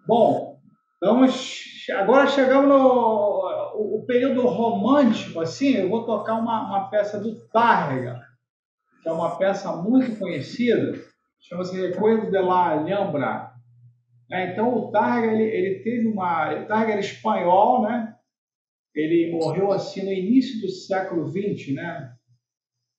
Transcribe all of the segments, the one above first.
Bom, agora chegamos no o período romântico, assim, eu vou tocar uma peça do Tárrega, que é uma peça muito conhecida, chama-se Recuerdos de la Alhambra. Então, o Tárrega, ele teve o Tárrega era espanhol, né? Ele morreu assim no início do século XX, né?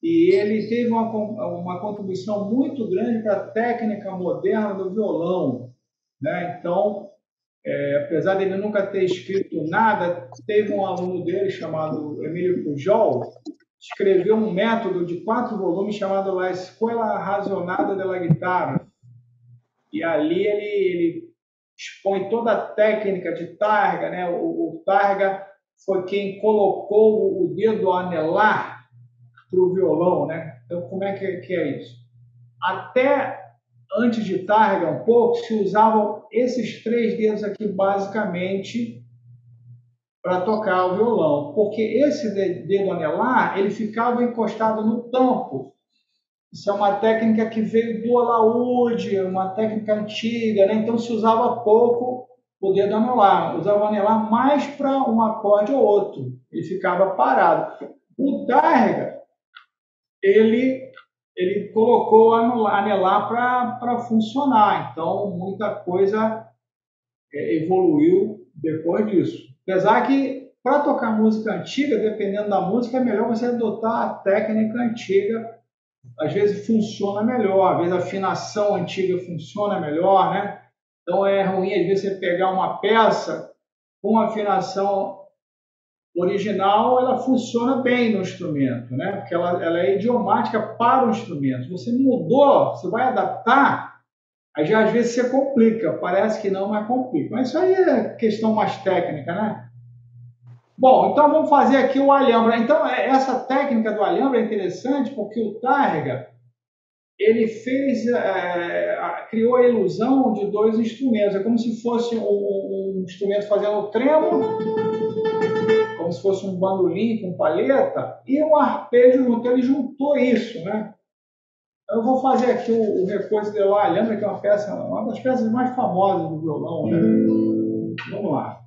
E ele teve uma contribuição muito grande para a técnica moderna do violão, né? Então, apesar dele nunca ter escrito nada, teve um aluno dele chamado Emílio Pujol, escreveu um método de 4 volumes chamado La Escuela Razonada de la Guitarra. E ali ele expõe toda a técnica de Targa, né? O Targa foi quem colocou o dedo anelar para o violão, né? Então, como é que é isso? Até antes de Targa, um pouco, se usavam esses 3 dedos aqui, basicamente, para tocar o violão, porque esse dedo anelar, ele ficava encostado no tampo. Isso é uma técnica que veio do alaúde, uma técnica antiga, né? Então se usava pouco o dedo anelar, usava o anelar mais para um acorde ou outro, ele ficava parado. O Tárrega, ele colocou o anelar para funcionar, então muita coisa evoluiu depois disso. Apesar que, para tocar música antiga, dependendo da música, é melhor você adotar a técnica antiga. Às vezes funciona melhor, às vezes a afinação antiga funciona melhor, né? Então é ruim, às vezes, você pegar uma peça com afinação original, ela funciona bem no instrumento, né? Porque ela é idiomática para o instrumento. Se você mudou, você vai adaptar, aí já às vezes você complica, parece que não, mas complica. Mas isso aí é questão mais técnica, né? Bom, então vamos fazer aqui o Alhambra. Então, essa técnica do Alhambra é interessante porque o Tárrega, ele criou a ilusão de 2 instrumentos. É como se fosse um instrumento fazendo trêmulo, como se fosse um bandolim com palheta, e um arpejo junto. Ele juntou isso, né? Eu vou fazer aqui o Recoisa de La Alhambra, que é uma das peças mais famosas do violão, né? Vamos lá.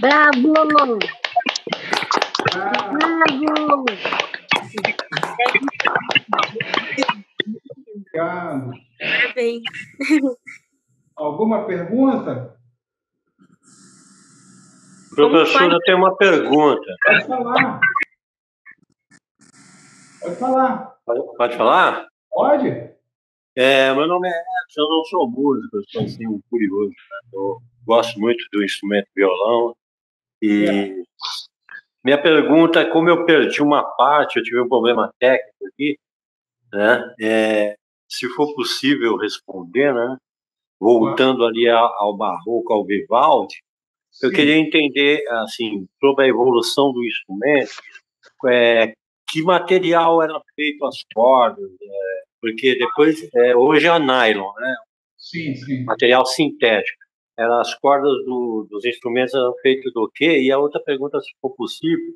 Bravo! Ah, Bravo! obrigado. Parabéns. Alguma pergunta? Professor, eu tenho uma pergunta. Pode falar. Pode falar. Pode falar? Pode? Meu nome é Edson, eu não sou músico, eu sou assim, um curioso. Né? Eu gosto muito do instrumento violão. E minha pergunta é como eu perdi uma parte, eu tive um problema técnico aqui, né? Se for possível responder, né? Voltando ali ao barroco, ao Vivaldi, eu Sim. queria entender, assim, sobre a evolução do instrumento, que material eram feito as cordas, porque depois, hoje é a nylon, né? Sim, sim. Material sintético. As cordas dos instrumentos eram feitas do quê? E a outra pergunta, se for possível,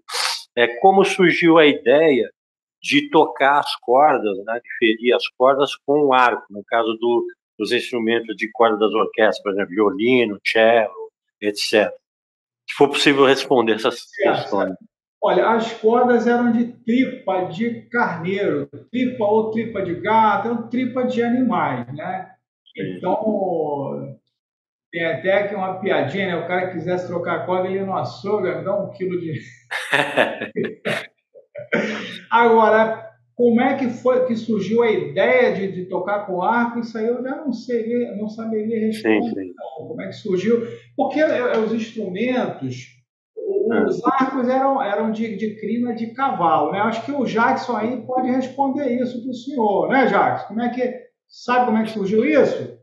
é como surgiu a ideia de tocar as cordas, né, de ferir as cordas com o arco, no caso dos instrumentos de corda das orquestras, por exemplo, violino, cello, etc. Se for possível responder essas questões. Olha, as cordas eram de tripa de carneiro, tripa ou tripa de gato, ou tripa de animais, né? Então, tem até aqui uma piadinha, né? O cara que quisesse trocar a corda, ele ia no açougue, me dá 1 quilo de... Agora, como é que foi que surgiu a ideia de tocar com arco? Isso aí eu já não saberia responder. Sim. Não. Como é que surgiu? Porque os instrumentos, os arcos eram de crina de cavalo, né? Acho que o Jackson aí pode responder isso para o senhor, né, Jackson? Sabe como é que surgiu isso?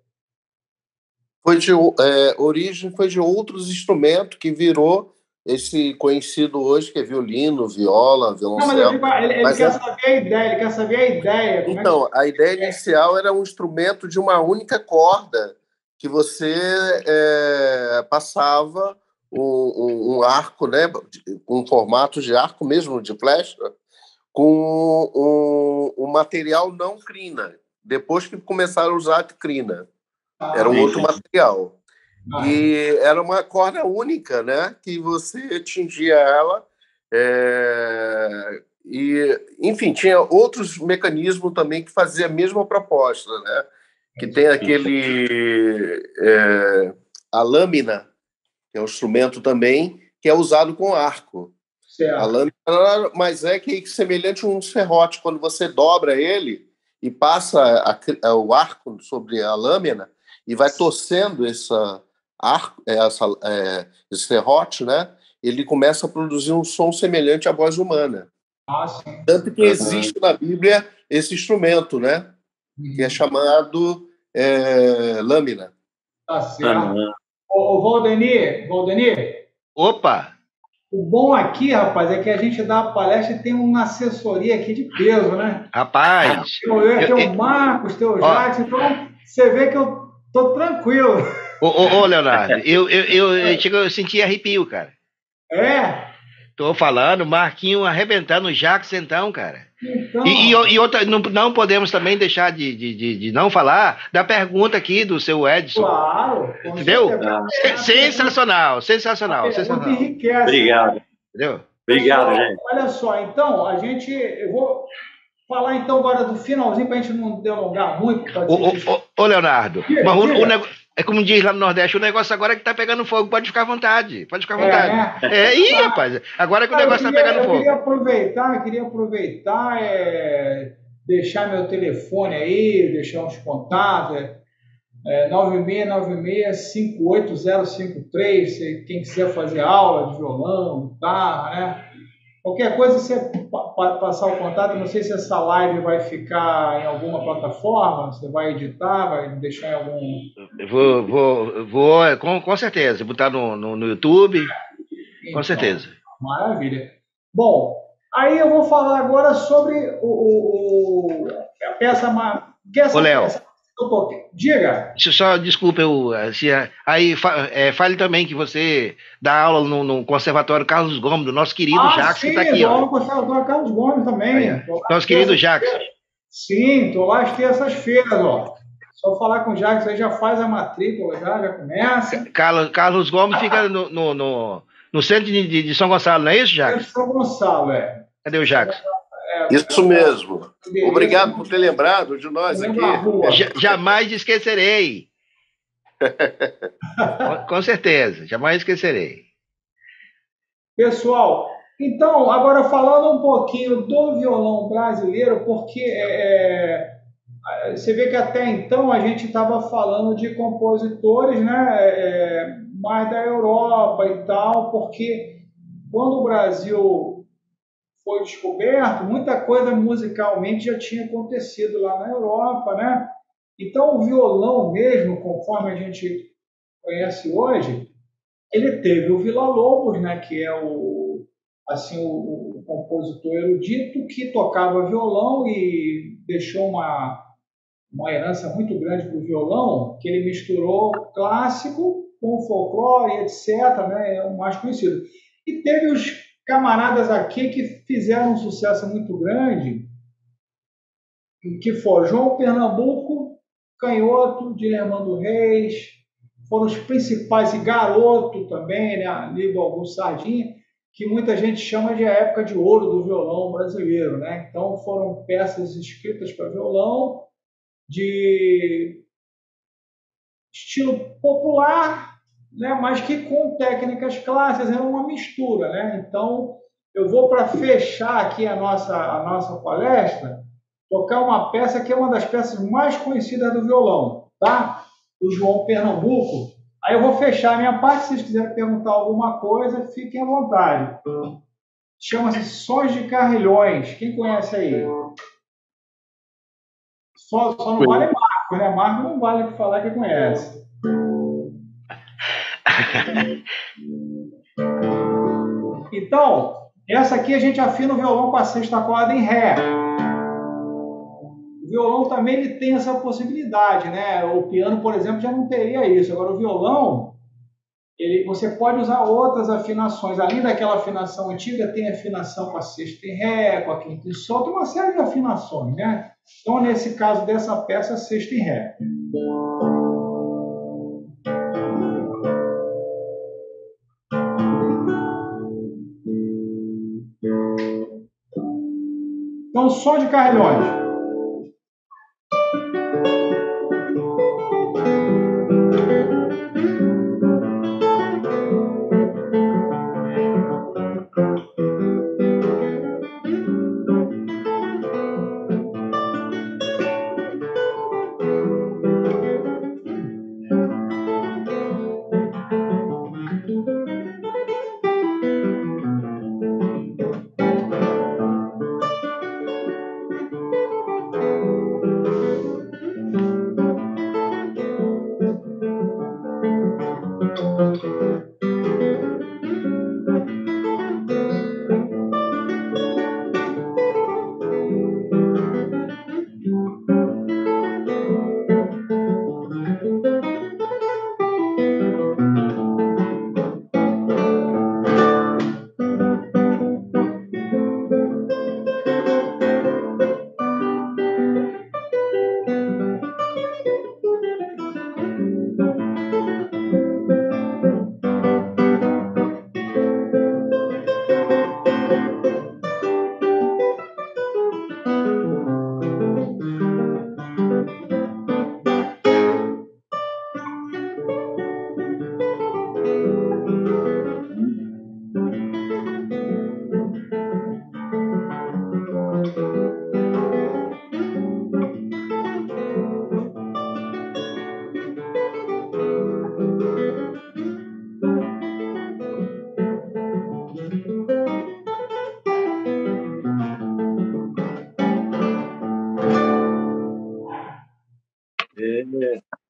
Origem foi de outros instrumentos que virou esse conhecido hoje, que é violino, viola, violoncelo. Não, mas eu digo, ele quer saber a ideia, ele quer saber a ideia. Então, a ideia inicial era um instrumento de uma única corda que você passava um arco, né, com formato de arco mesmo, de flecha, com um material não crina. Depois que começaram a usar crina. Era um outro material. E era uma corda única, né? Que você tingia ela. Enfim, tinha outros mecanismos também que faziam a mesma proposta, né? Que tem a lâmina, que é um instrumento também, que é usado com arco. Certo. A lâmina, mas é que semelhante a um serrote. Quando você dobra ele e passa o arco sobre a lâmina, e vai torcendo esse serrote, né? Ele começa a produzir um som semelhante à voz humana. Sim. Tanto que existe na Bíblia esse instrumento, né? Que é chamado lâmina. Tá certo. Ô, Valdenir. Opa! O bom aqui, rapaz, é que a gente dá a palestra e tem uma assessoria aqui de peso, né? Rapaz! Tem o Marcos, tem o Jackson, então você vê que eu tô tranquilo. Ô, Leonardo, eu senti arrepio, cara. Tô falando, Marquinho arrebentando o Jackson, então, cara. Então... E outra, não podemos também deixar de não falar da pergunta aqui do seu Edson. Claro. Entendeu? Sensacional. Muito enriquece. Obrigado. Entendeu? Obrigado, gente. Olha só, então, eu vou falar então agora do finalzinho para a gente não delongar muito. Ô, Leonardo, É como diz lá no Nordeste, o negócio agora é que tá pegando fogo, pode ficar à vontade, pode ficar à vontade. Ih, rapaz, agora que o negócio tá pegando fogo. Queria aproveitar, deixar meu telefone aí, deixar uns contatos, 9696-58053, quem quiser fazer aula de violão, guitarra, né? Qualquer coisa, você passar o contato. Não sei se essa live vai ficar em alguma plataforma, você vai editar, vai deixar em algum... Vou com certeza, botar no YouTube, então, com certeza. Maravilha. Bom, aí eu vou falar agora sobre a peça... Ô, Léo, diga. Só, desculpa, aí fale também que você dá aula no Conservatório Carlos Gomes, do nosso querido Jacques, que está aqui. Ó. No Conservatório Carlos Gomes também. Nosso querido Jacques. Sim, estou lá às terças-feiras, ó. Só falar com o Jacques aí, já faz a matrícula, já começa. Carlos Gomes fica no centro de São Gonçalo, não é isso, Jacques? São Gonçalo, Cadê o Jacques? Isso mesmo. Obrigado por ter lembrado de nós aqui. Jamais esquecerei. Com certeza, jamais esquecerei. Pessoal, então, agora falando um pouquinho do violão brasileiro, porque você vê que até então a gente estava falando de compositores, né, mais da Europa e tal, porque quando o Brasil foi descoberto, muita coisa musicalmente já tinha acontecido lá na Europa, né? Então, o violão mesmo, conforme a gente conhece hoje, ele teve o Villa-Lobos, né? Que é o compositor erudito que tocava violão e deixou uma herança muito grande para o violão, que ele misturou clássico com folclore, etc., né? É o mais conhecido. E teve os camaradas aqui que fizeram um sucesso muito grande, que foram João Pernambuco, Canhoto, Dilermando Reis, foram os principais, e Garoto também, né, Ligo Augusto Sardinha, que muita gente chama de a época de ouro do violão brasileiro, né? Então foram peças escritas para violão de estilo popular, né, mas que com técnicas clássicas, é uma mistura, né? Então, eu vou, para fechar aqui a nossa palestra, tocar uma peça que é uma das peças mais conhecidas do violão, tá? Do João Pernambuco. Aí eu vou fechar a minha parte, se vocês quiserem perguntar alguma coisa, fiquem à vontade. Chama-se Sons de Carrilhões. Quem conhece aí? Só não vale Marco, né? Marco não vale falar que conhece. Então, essa aqui a gente afina o violão com a sexta corda em Ré. O violão também ele tem essa possibilidade, né? O piano, por exemplo, já não teria isso. Agora, o violão, você pode usar outras afinações. Além daquela afinação antiga, tem afinação com a sexta em Ré, com a quinta em Sol, tem uma série de afinações, né? Então, nesse caso dessa peça, sexta em Ré. Então, som de carrilhões.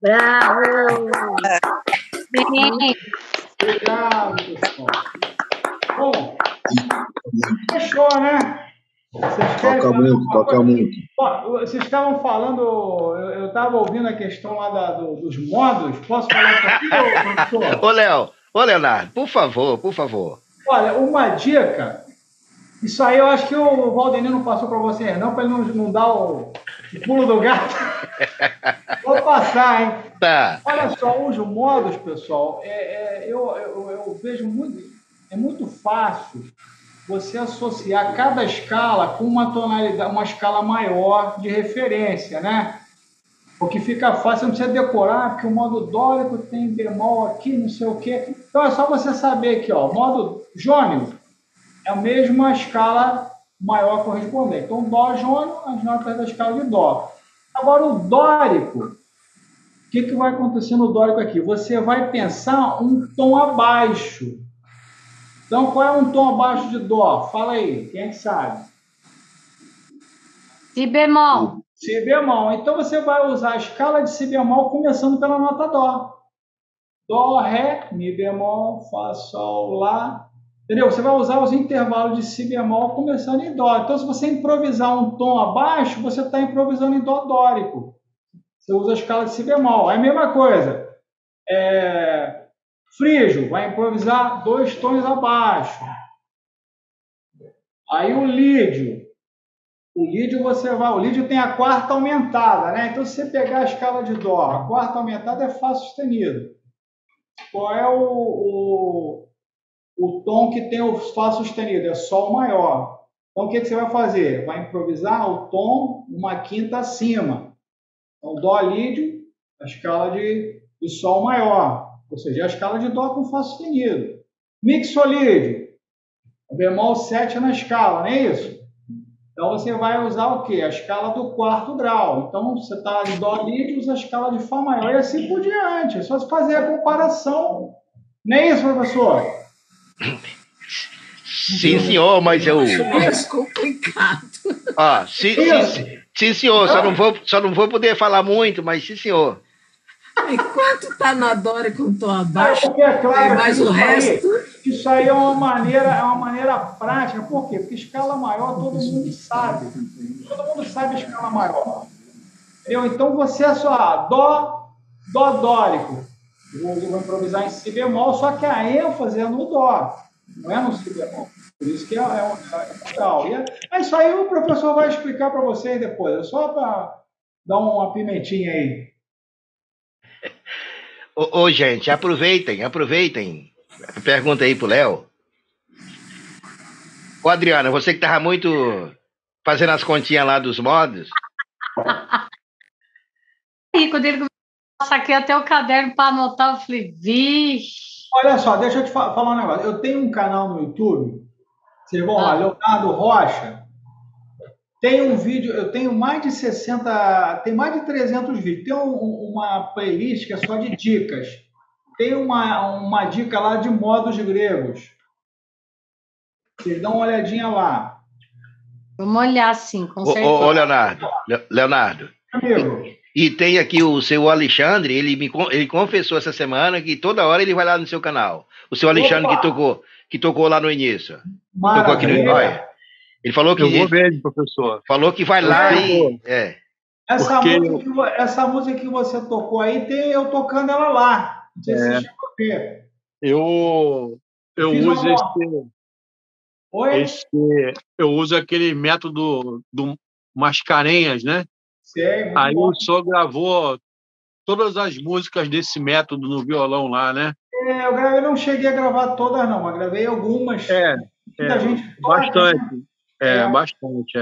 Bravo! Obrigado, pessoal. Bom, fechou, né? Toca muito. Ó, vocês estavam falando, eu estava ouvindo a questão lá dos modos. Posso falar um pouquinho, professor? Ô, Leonardo, por favor. Olha, uma dica. Isso aí eu acho que o Valdenir não passou para vocês, não, para ele não dar o pulo do gato. Vou passar, hein? Tá. Olha só, os modos, pessoal, eu vejo muito. É muito fácil você associar cada escala com uma tonalidade, uma escala maior de referência, né? Porque fica fácil, não precisa decorar, porque o modo dórico tem bemol aqui, não sei o quê. Então é só você saber aqui, ó, o modo jônio é a mesma escala maior correspondente. Então, dó jônio, as notas da escala de dó. Agora, o dórico, o que vai acontecer no dórico aqui? Você vai pensar um tom abaixo. Então, qual é um tom abaixo de dó? Fala aí, quem é que sabe? Si bemol. Si bemol. Então, você vai usar a escala de si bemol começando pela nota dó. Dó, ré, mi bemol, fá, sol, lá. Entendeu? Você vai usar os intervalos de si bemol começando em dó. Então, se você improvisar um tom abaixo, você está improvisando em dó dórico. Você usa a escala de si bemol. É a mesma coisa. Frígio vai improvisar 2 tons abaixo. Aí o lídio. O lídio tem a quarta aumentada, né? Então, se você pegar a escala de dó, a quarta aumentada é fá sustenido. Qual é o tom que tem o fá sustenido? É sol maior. Então, o que você vai fazer? Vai improvisar o tom uma quinta acima. Então, dó lídio, a escala de sol maior. Ou seja, a escala de dó com fá sustenido. Mixolídio, o bemol 7 na escala, não é isso? Então, você vai usar o quê? A escala do quarto grau. Então, você está em dó lídio, usa a escala de fá maior e assim por diante. É só fazer a comparação. Não é isso, professor? Sim, senhor, mas eu... Mais complicado. Sim, senhor. Só não vou poder falar muito, mas sim, senhor. Enquanto está na dórico com tom abaixo, claro, mas o resto... Isso aí é uma maneira prática. Por quê? Porque escala maior todo mundo sabe. Todo mundo sabe a escala maior. Entendeu? Então, você é só dó dórico. Vou improvisar em si bemol, só que a ênfase é no dó, não é no si bemol. Por isso que é legal. Mas isso aí o professor vai explicar para vocês depois. É só para dar uma pimentinha aí. Ô, gente, aproveitem. Pergunta aí pro Léo. Ô, Adriana, você que estava muito fazendo as continhas lá dos modos. E quando ele saquei até o caderno para anotar, eu falei, vixe. Olha só, deixa eu te falar um negócio. Eu tenho um canal no YouTube, vocês vão lá, Leonardo Rocha. Tem um vídeo, eu tenho mais de 60, tem mais de 300 vídeos. Tem uma playlist que é só de dicas. Tem uma dica lá de modos gregos. Vocês dão uma olhadinha lá. Vamos olhar, sim, com certeza. Ô, Leonardo. Amigo. E tem aqui o seu Alexandre, ele confessou essa semana que toda hora ele vai lá no seu canal. O seu Alexandre que tocou lá no início. Tocou aqui no... Olha, ele falou que... Eu vou ver, professor. Falou que vai lá e... Essa música que você tocou aí, tem eu tocando ela lá. Não sei se você chegou a ver. Eu uso aquele método do Mascarenhas, né? Sei, aí bom. O senhor gravou todas as músicas desse método no violão lá, né? Eu não cheguei a gravar todas, não, mas gravei algumas. Muita gente toca, bastante. Né? Bastante.